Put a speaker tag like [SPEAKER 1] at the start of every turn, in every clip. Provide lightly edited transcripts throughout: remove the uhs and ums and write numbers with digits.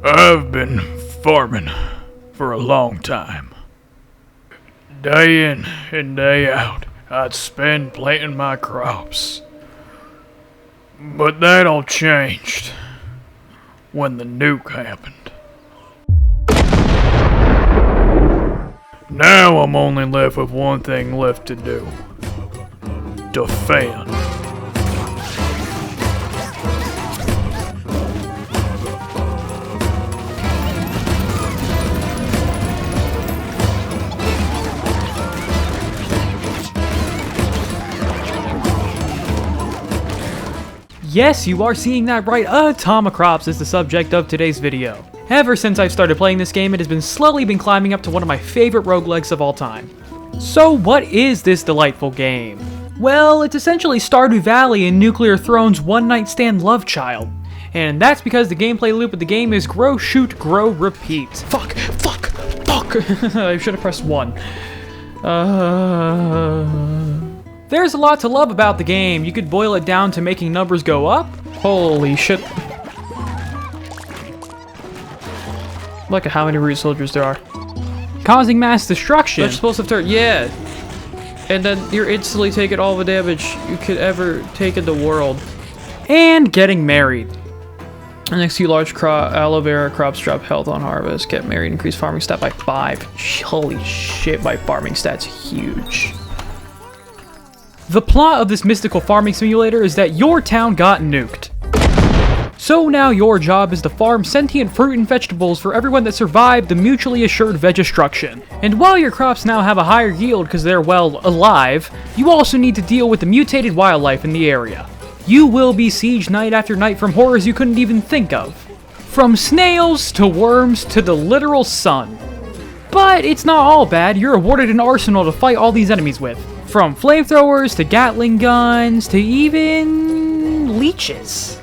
[SPEAKER 1] I've been farming for a long time. Day in and day out, I'd spend planting my crops. But that all changed when the nuke happened. Now I'm only left with one thing left to do. Defend.
[SPEAKER 2] Yes, you are seeing that right. Atomicrops is the subject of today's video. Ever since I've started playing this game, it has been slowly climbing up to one of my favorite roguelikes of all time. So what is this delightful game? Well, it's essentially Stardew Valley and Nuclear Throne's one-night stand love child. And that's because the gameplay loop of the game is grow, shoot, grow, repeat. Fuck! I should have pressed 1. There's a lot to love about the game. You could boil it down to making numbers go up. Holy shit. Look at how many root soldiers there are. Causing mass destruction. Explosive turret, yeah. And then you're instantly taking all the damage you could ever take in the world. And getting married. And next few large aloe vera crops drop health on harvest. Get married, increase farming stat by 5. Holy shit, my farming stat's huge. The plot of this mystical farming simulator is that your town got nuked. So now your job is to farm sentient fruit and vegetables for everyone that survived the mutually assured veg-destruction. And while your crops now have a higher yield because they're, well, alive, you also need to deal with the mutated wildlife in the area. You will be sieged night after night from horrors you couldn't even think of. From snails to worms to the literal sun. But it's not all bad. You're awarded an arsenal to fight all these enemies with. From flamethrowers to Gatling guns to even leeches.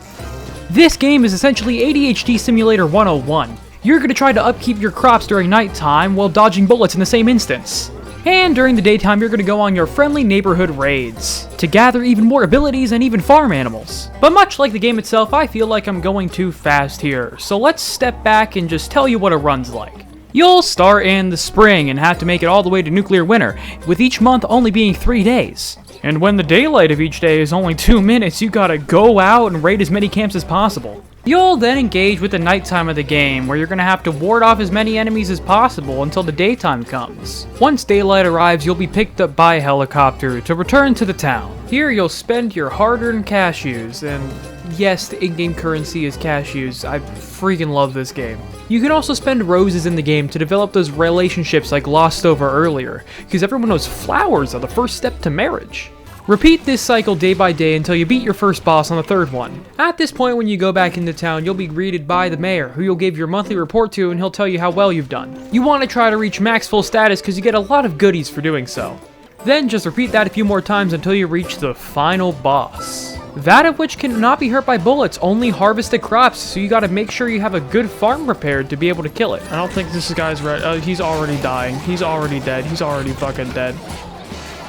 [SPEAKER 2] This game is essentially ADHD Simulator 101. You're going to try to upkeep your crops during nighttime while dodging bullets in the same instance. And during the daytime, you're going to go on your friendly neighborhood raids to gather even more abilities and even farm animals. But much like the game itself, I feel like I'm going too fast here. So let's step back and just tell you what a run's like. You'll start in the spring and have to make it all the way to nuclear winter, with each month only being 3 days. And when the daylight of each day is only 2 minutes, you gotta go out and raid as many camps as possible. You'll then engage with the nighttime of the game, where you're gonna have to ward off as many enemies as possible until the daytime comes. Once daylight arrives, you'll be picked up by a helicopter to return to the town. Here you'll spend your hard-earned cashews, and yes, the in-game currency is cashews. I freaking love this game. You can also spend roses in the game to develop those relationships I glossed over earlier, because everyone knows flowers are the first step to marriage. Repeat this cycle day by day until you beat your first boss on the third one. At this point, when you go back into town, you'll be greeted by the mayor, who you'll give your monthly report to, and he'll tell you how well you've done. You want to try to reach max full status because you get a lot of goodies for doing so. Then just repeat that a few more times until you reach the final boss. That of which cannot be hurt by bullets, only harvested crops, so you gotta make sure you have a good farm prepared to be able to kill it. I don't think this guy's right. He's already dying. He's already dead. He's already fucking dead.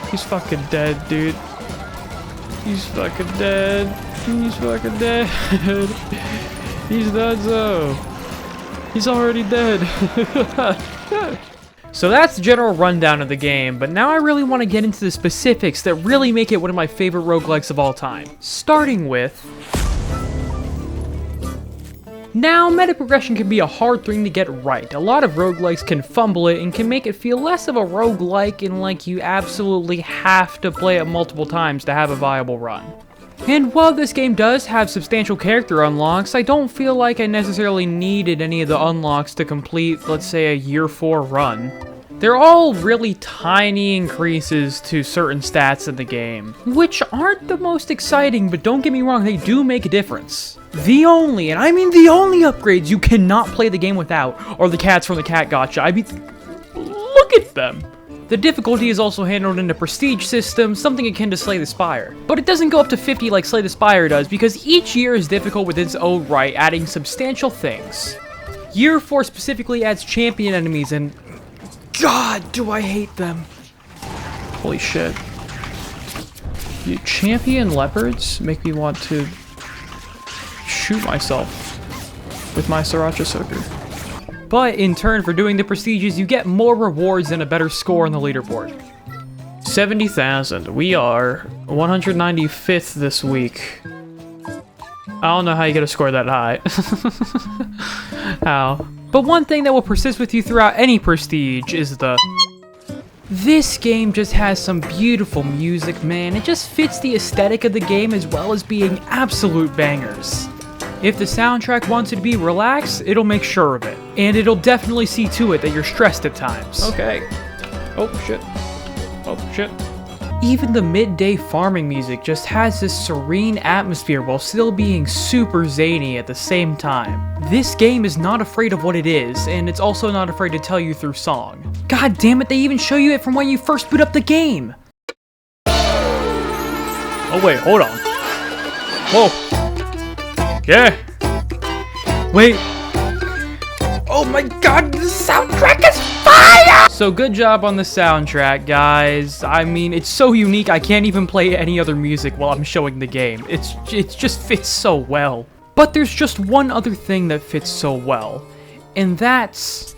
[SPEAKER 2] He's fucking dead, dude. He's fucking dead. He's fucking dead. He's dead, so. He's already dead. So that's the general rundown of the game, but now I really want to get into the specifics that really make it one of my favorite roguelikes of all time. Starting with... Now, meta progression can be a hard thing to get right. A lot of roguelikes can fumble it and can make it feel less of a roguelike and like you absolutely have to play it multiple times to have a viable run. And while this game does have substantial character unlocks, I don't feel like I necessarily needed any of the unlocks to complete, let's say, a year 4 run. They're all really tiny increases to certain stats in the game, which aren't the most exciting, but don't get me wrong, they do make a difference. The only, and I mean the only upgrades you cannot play the game without are the cats from the Cat Gotcha. I mean, look at them! The difficulty is also handled in the prestige system, something akin to Slay the Spire. But it doesn't go up to 50 like Slay the Spire does, because each year is difficult with its own right, adding substantial things. Year 4 specifically adds champion enemies, and God, do I hate them. Holy shit. You champion leopards make me want to shoot myself. with my sriracha soaker. But in turn for doing the prestiges, you get more rewards and a better score on the leaderboard. 70,000. We are 195th this week. I don't know how you get a score that high. How? But one thing that will persist with you throughout any prestige is the... This game just has some beautiful music, man. It just fits the aesthetic of the game as well as being absolute bangers. If the soundtrack wants you to be relaxed, it'll make sure of it. And it'll definitely see to it that you're stressed at times. Okay. Oh, shit. Oh, shit. Even the midday farming music just has this serene atmosphere while still being super zany at the same time. This game is not afraid of what it is, and it's also not afraid to tell you through song. God damn it, they even show you it from when you first boot up the game!
[SPEAKER 1] Oh wait, hold on. Whoa. Yeah.
[SPEAKER 2] Wait. Oh my god, the soundtrack is fire! So good job on the soundtrack, guys. I mean, it's so unique, I can't even play any other music while I'm showing the game. It just fits so well. But there's just one other thing that fits so well, and that's...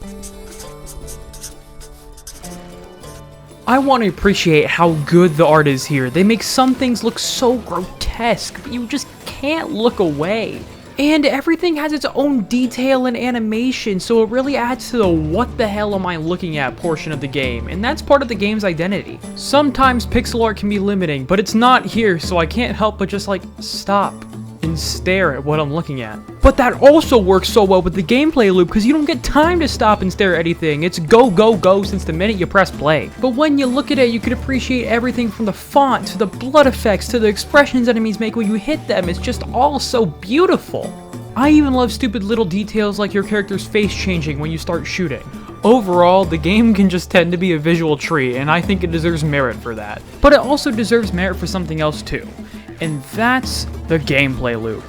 [SPEAKER 2] I want to appreciate how good the art is here. They make some things look so grotesque, but you just can't look away. And everything has its own detail and animation, so it really adds to the what the hell am I looking at portion of the game, and that's part of the game's identity. Sometimes pixel art can be limiting, but it's not here, so I can't help but just like, stop and stare at what I'm looking at. But that also works so well with the gameplay loop because you don't get time to stop and stare at anything. It's go, go, go since the minute you press play. But when you look at it, you can appreciate everything from the font to the blood effects to the expressions enemies make when you hit them. It's just all so beautiful. I even love stupid little details like your character's face changing when you start shooting. Overall, the game can just tend to be a visual treat, and I think it deserves merit for that. But it also deserves merit for something else too, and that's the gameplay loop.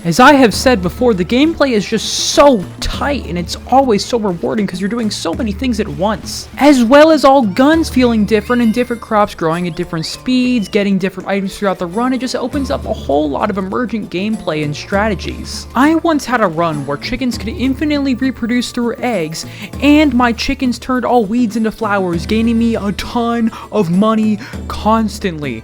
[SPEAKER 2] As I have said before, the gameplay is just so tight, and it's always so rewarding because you're doing so many things at once. As well as all guns feeling different and different crops growing at different speeds, getting different items throughout the run, it just opens up a whole lot of emergent gameplay and strategies. I once had a run where chickens could infinitely reproduce through eggs, and my chickens turned all weeds into flowers, gaining me a ton of money constantly.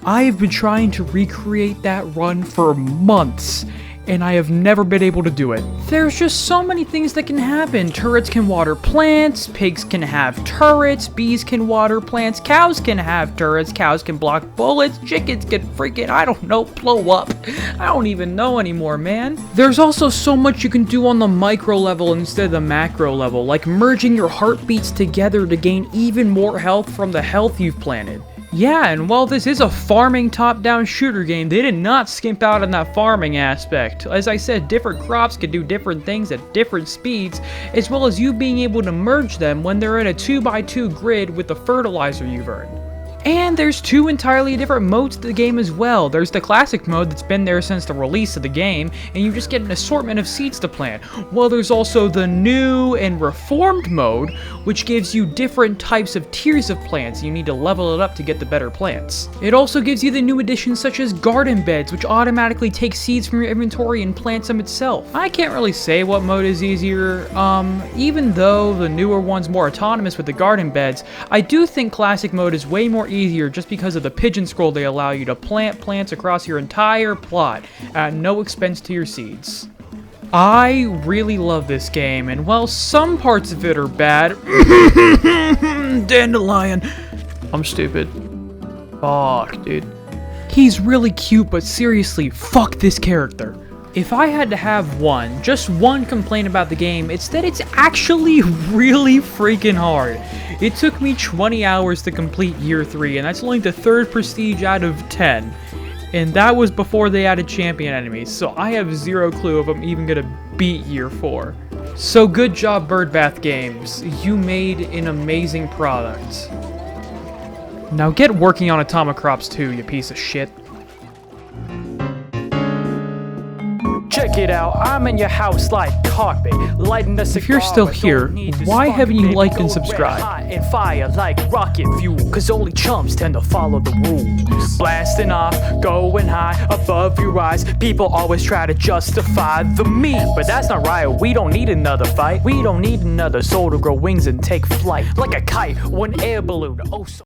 [SPEAKER 2] I have been trying to recreate that run for months, and I have never been able to do it. There's just so many things that can happen. Turrets can water plants, pigs can have turrets, bees can water plants, cows can have turrets, cows can block bullets, chickens can freaking, I don't know, blow up. I don't even know anymore, man. There's also so much you can do on the micro level instead of the macro level, like merging your heartbeats together to gain even more health from the health you've planted. Yeah, and while this is a farming top-down shooter game, they did not skimp out on that farming aspect. As I said, different crops can do different things at different speeds, as well as you being able to merge them when they're in a 2x2 grid with the fertilizer you've earned. And there's two entirely different modes to the game as well. There's the classic mode that's been there since the release of the game, and you just get an assortment of seeds to plant. Well, there's also the new and reformed mode, which gives you different types of tiers of plants. You need to level it up to get the better plants. It also gives you the new additions such as garden beds, which automatically take seeds from your inventory and plants them itself. I can't really say what mode is easier, even though the newer one's more autonomous with the garden beds, I do think classic mode is way more easier just because of the pigeon scroll they allow you to plant plants across your entire plot at no expense to your seeds. I really love this game, and while some parts of it are bad, Dandelion, I'm stupid. Fuck, dude. He's really cute, but seriously, fuck this character. If I had to have just one complaint about the game, it's that it's actually really freaking hard. It took me 20 hours to complete Year 3, and that's only the 3rd prestige out of 10. And that was before they added champion enemies, so I have zero clue if I'm even gonna beat Year 4. So good job, Birdbath Games. You made an amazing product. Now get working on Atomicrops 2, you piece of shit. Check it out, I'm in your house like
[SPEAKER 3] heartbeat. Lighting the
[SPEAKER 2] If you're still here, why haven't you liked and subscribed?
[SPEAKER 3] And fire like rocket fuel, cause only chumps tend to follow the rules. Blasting off, going high above your eyes. People always try to justify the me, but that's not right. We don't need another fight. We don't need another soul to grow wings and take flight like a kite, one air balloon. Oh, so